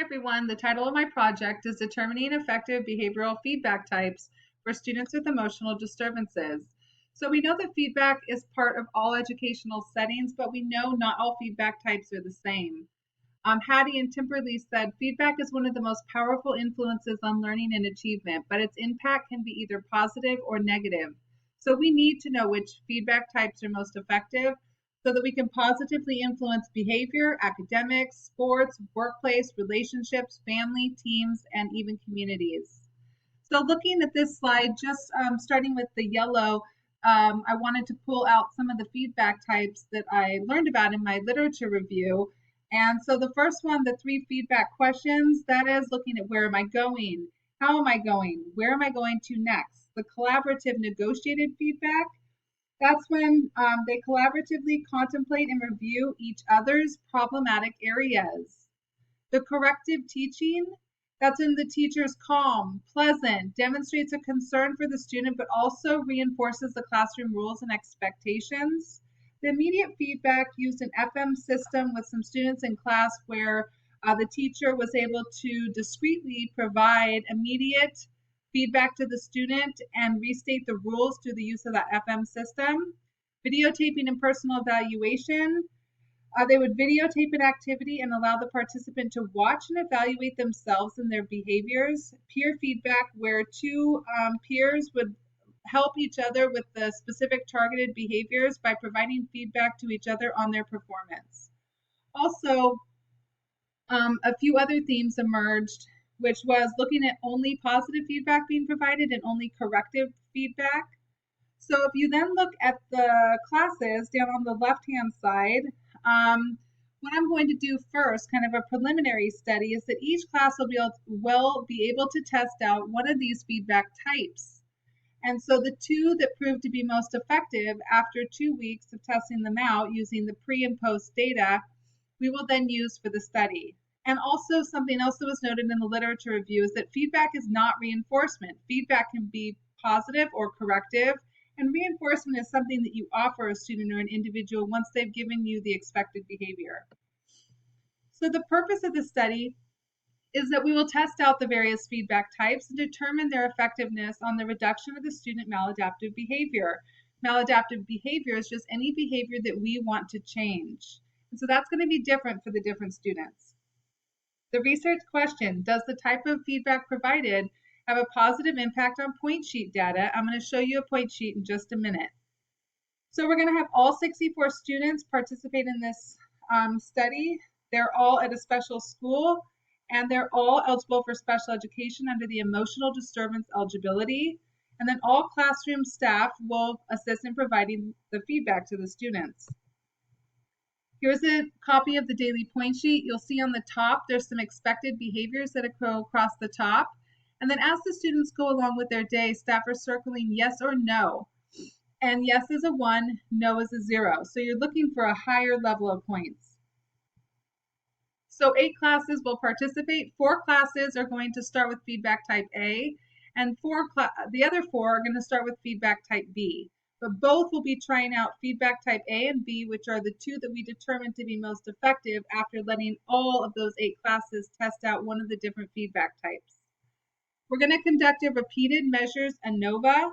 everyone. The title of my project is Determining Effective Behavioral Feedback Types for Students with Emotional Disturbances. So we know that feedback is part of all educational settings, but we know not all feedback types are the same. Hattie and Timberly said, feedback is one of the most powerful influences on learning and achievement, but its impact can be either positive or negative. So we need to know which feedback types are most effective so that we can positively influence behavior, academics, sports, workplace, relationships, family, teams, and even communities. So looking at this slide, just starting with the yellow, I wanted to pull out some of the feedback types that I learned about in my literature review. And so the first one, the 3 feedback questions, that is looking at where am I going? How am I going? Where am I going to next? The collaborative negotiated feedback, that's when they collaboratively contemplate and review each other's problematic areas. The corrective teaching, that's when the teacher is calm, pleasant, demonstrates a concern for the student, but also reinforces the classroom rules and expectations. The immediate feedback used an FM system with some students in class where the teacher was able to discreetly provide immediate feedback to the student and restate the rules through the use of that FM system. Videotaping and personal evaluation. They would videotape an activity and allow the participant to watch and evaluate themselves and their behaviors. Peer feedback, where 2 peers would help each other with the specific targeted behaviors by providing feedback to each other on their performance. Also, a few other themes emerged, which was looking at only positive feedback being provided and only corrective feedback. So if you then look at the classes down on the left-hand side, what I'm going to do first, kind of a preliminary study, is that each class will be able to test out one of these feedback types. And so the 2 that proved to be most effective after 2 weeks of testing them out using the pre and post data, we will then use for the study. And also something else that was noted in the literature review is that feedback is not reinforcement. Feedback can be positive or corrective, and reinforcement is something that you offer a student or an individual once they've given you the expected behavior. So the purpose of the study is that we will test out the various feedback types and determine their effectiveness on the reduction of the student maladaptive behavior. Maladaptive behavior is just any behavior that we want to change. And so that's going to be different for the different students. The research question, does the type of feedback provided have a positive impact on point sheet data? I'm going to show you a point sheet in just a minute. So we're going to have all 64 students participate in this study. They're all at a special school, and they're all eligible for special education under the emotional disturbance eligibility. And then all classroom staff will assist in providing the feedback to the students. Here's a copy of the daily point sheet. You'll see on the top, there's some expected behaviors that occur across the top. And then as the students go along with their day, staff are circling yes or no. And yes is a 1, no is a 0. So you're looking for a higher level of points. So 8 classes will participate. 4 classes are going to start with feedback type A, and the other 4 are going to start with feedback type B. But both will be trying out feedback type A and B, which are the 2 that we determined to be most effective after letting all of those 8 classes test out one of the different feedback types. We're going to conduct a repeated measures ANOVA.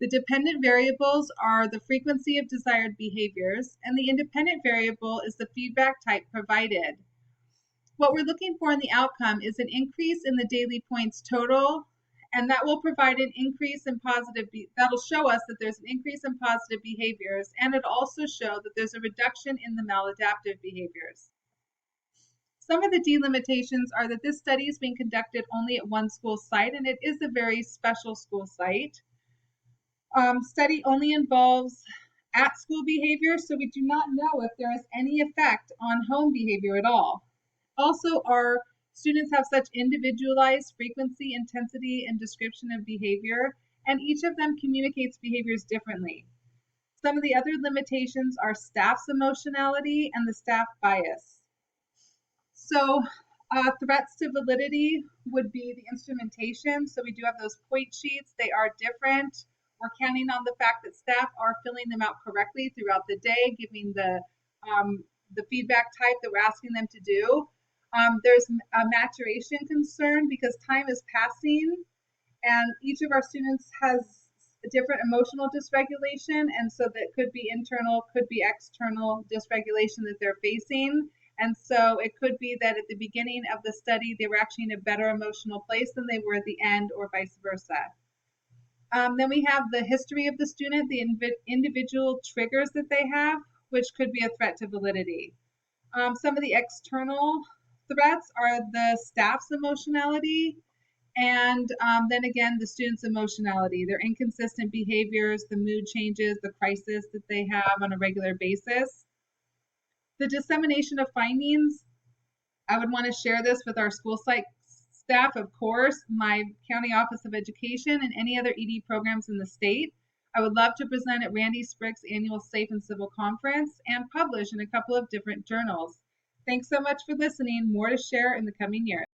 The dependent variables are the frequency of desired behaviors, and the independent variable is the feedback type provided. What we're looking for in the outcome is an increase in the daily points total, and that will provide an increase in that'll show us that there's an increase in positive behaviors, and it'll also show that there's a reduction in the maladaptive behaviors. Some of the delimitations are that this study is being conducted only at one school site, and it is a very special school site. Study only involves at-school behavior, so we do not know if there is any effect on home behavior at all. Also, our students have such individualized frequency, intensity, and description of behavior, and each of them communicates behaviors differently. Some of the other limitations are staff's emotionality and the staff bias. So threats to validity would be the instrumentation. So we do have those point sheets. They are different. We're counting on the fact that staff are filling them out correctly throughout the day, giving the feedback type that we're asking them to do. There's a maturation concern because time is passing and each of our students has a different emotional dysregulation, and so that could be internal, could be external dysregulation that they're facing. And so it could be that at the beginning of the study they were actually in a better emotional place than they were at the end, or vice versa. Then we have the history of the student, the individual triggers that they have, which could be a threat to validity. Some of the external threats are the staff's emotionality, and then again, the student's emotionality, their inconsistent behaviors, the mood changes, the crisis that they have on a regular basis. The dissemination of findings, I would want to share this with our school site staff, of course, my county office of education, and any other ED programs in the state. I would love to present at Randy Sprick's annual Safe and Civil Conference and publish in a couple of different journals. Thanks so much for listening. More to share in the coming years.